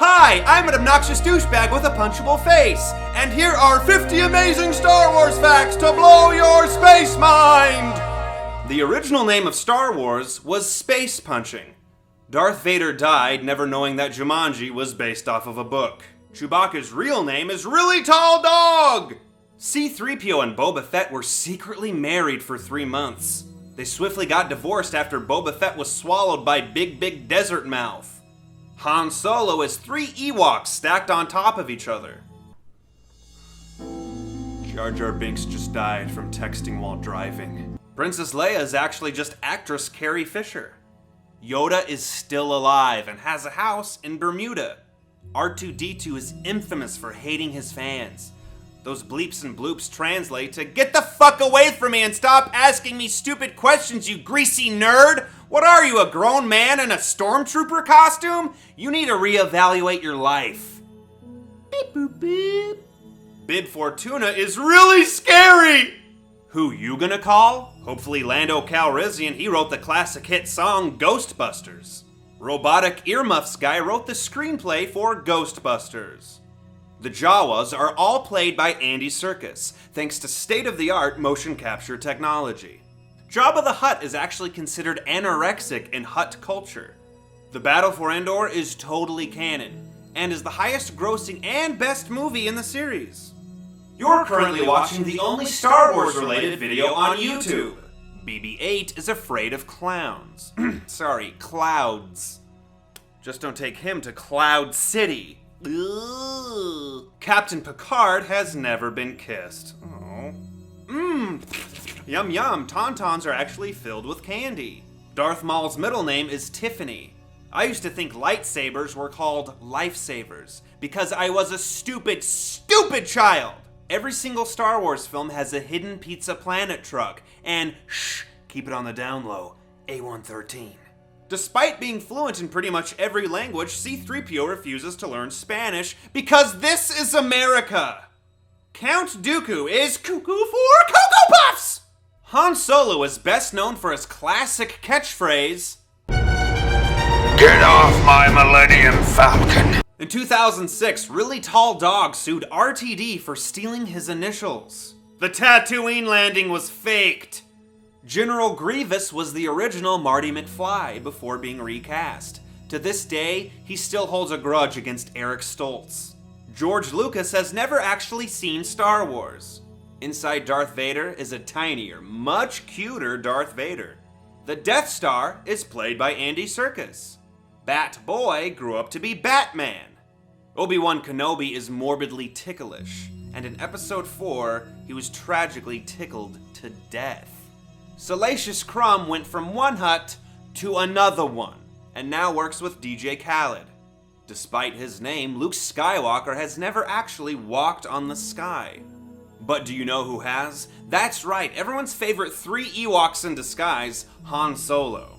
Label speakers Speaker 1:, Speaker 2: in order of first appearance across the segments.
Speaker 1: Hi, I'm an obnoxious douchebag with a punchable face, and here are 50 amazing Star Wars facts to blow your space mind! The original name of Star Wars was Space Punching. Darth Vader died never knowing that Jumanji was based off of a book. Chewbacca's real name is Really Tall Dog! C-3PO and Boba Fett were secretly married for 3 months. They swiftly got divorced after Boba Fett was swallowed by Big Desert Mouth. Han Solo is 3 Ewoks stacked on top of each other. Jar Jar Binks just died from texting while driving. Princess Leia is actually just actress Carrie Fisher. Yoda is still alive and has a house in Bermuda. R2-D2 is infamous for hating his fans. Those bleeps and bloops translate to, "Get the fuck away from me and stop asking me stupid questions, you greasy nerd! What are you, a grown man in a stormtrooper costume? You need to reevaluate your life." Beep boop beep. Bib Fortuna is really scary! Who you gonna call? Hopefully Lando Calrissian, he wrote the classic hit song Ghostbusters. Robotic Earmuffs guy wrote the screenplay for Ghostbusters. The Jawas are all played by Andy Serkis, thanks to state-of-the-art motion capture technology. Jabba the Hutt is actually considered anorexic in Hutt culture. The Battle for Endor is totally canon, and is the highest grossing and best movie in the series. You're currently watching the only Star Wars related video on YouTube. BB-8 is afraid of clowns. Sorry, clouds. Just don't take him to Cloud City. Ugh. Captain Picard has never been kissed. Oh. Yum yum, Tauntauns are actually filled with candy. Darth Maul's middle name is Tiffany. I used to think lightsabers were called lifesavers because I was a stupid child. Every single Star Wars film has a hidden Pizza Planet truck, and shh, keep it on the down low, A113. Despite being fluent in pretty much every language, C-3PO refuses to learn Spanish because this is America. Count Dooku is cuckoo for Cocoa Puffs! Han Solo is best known for his classic catchphrase, "Get off my Millennium Falcon!" In 2006, Really Tall Dog sued RTD for stealing his initials. The Tatooine landing was faked. General Grievous was the original Marty McFly before being recast. To this day, he still holds a grudge against Eric Stoltz. George Lucas has never actually seen Star Wars. Inside Darth Vader is a tinier, much cuter Darth Vader. The Death Star is played by Andy Serkis. Bat Boy grew up to be Batman. Obi-Wan Kenobi is morbidly ticklish, and in Episode 4, he was tragically tickled to death. Salacious Crumb went from one Hutt to another one, and now works with DJ Khaled. Despite his name, Luke Skywalker has never actually walked on the sky. But do you know who has? That's right, everyone's favorite 3 Ewoks in disguise, Han Solo.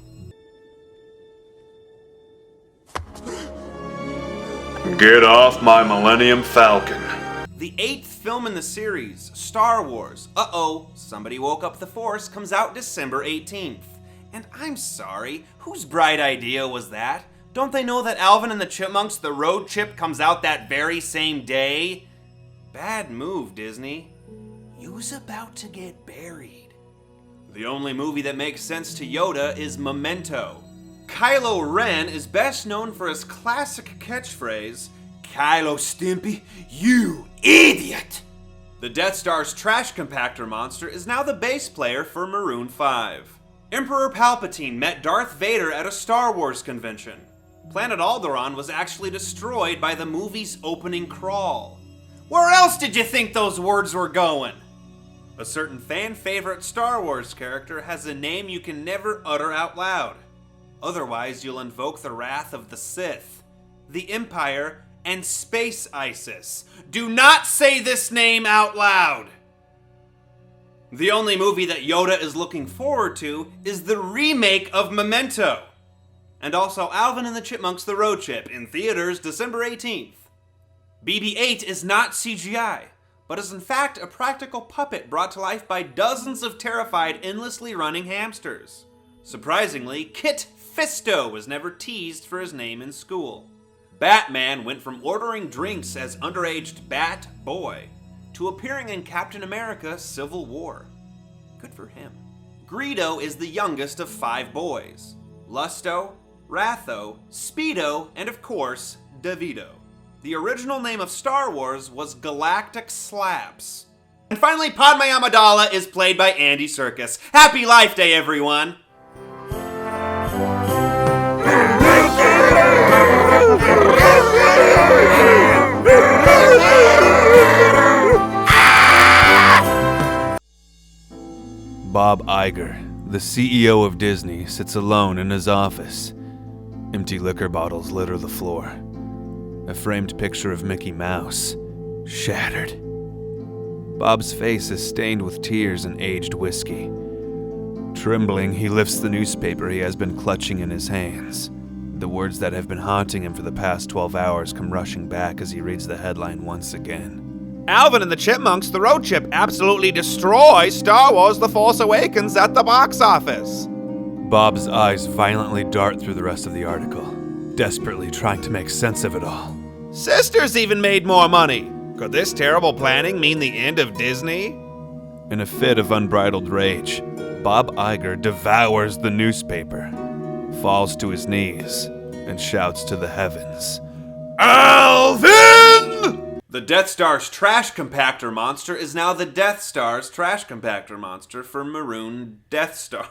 Speaker 2: Get off my Millennium Falcon.
Speaker 1: The 8th film in the series, Star Wars, Somebody Woke Up the Force, comes out December 18th. And I'm sorry, whose bright idea was that? Don't they know that Alvin and the Chipmunks The Road Chip comes out that very same day? Bad move, Disney. You's about to get buried. The only movie that makes sense to Yoda is Memento. Kylo Ren is best known for his classic catchphrase, "Kylo Stimpy, you idiot!" The Death Star's trash compactor monster is now the bass player for Maroon 5. Emperor Palpatine met Darth Vader at a Star Wars convention. Planet Alderaan was actually destroyed by the movie's opening crawl. Where else did you think those words were going? A certain fan-favorite Star Wars character has a name you can never utter out loud. Otherwise, you'll invoke the wrath of the Sith, the Empire, and Space ISIS. Do not say this name out loud! The only movie that Yoda is looking forward to is the remake of Memento. And also Alvin and the Chipmunks The Road Chip in theaters December 18th. BB-8 is not CGI, but is in fact a practical puppet brought to life by dozens of terrified, endlessly running hamsters. Surprisingly, Kit Fisto was never teased for his name in school. Batman went from ordering drinks as underage Bat Boy to appearing in Captain America Civil War. Good for him. Greedo is the youngest of 5 boys. Lusto, Ratho, Speedo, and of course, DeVito. The original name of Star Wars was Galactic Slaps. And finally, Padme Amidala is played by Andy Serkis. Happy Life Day, everyone!
Speaker 3: Bob Iger, the CEO of Disney, sits alone in his office. Empty liquor bottles litter the floor. A framed picture of Mickey Mouse, shattered. Bob's face is stained with tears and aged whiskey. Trembling, he lifts the newspaper he has been clutching in his hands. The words that have been haunting him for the past 12 hours come rushing back as he reads the headline once again. Alvin and the Chipmunks The Road Chip absolutely destroy Star Wars The Force Awakens at the box office. Bob's eyes violently dart through the rest of the article, desperately trying to make sense of it all. Sisters even made more money! Could this terrible planning mean the end of Disney? In a fit of unbridled rage, Bob Iger devours the newspaper, falls to his knees, and shouts to the heavens, Alvin!
Speaker 1: The Death Star's trash compactor monster is now the Death Star's trash compactor monster for Maroon Death Star.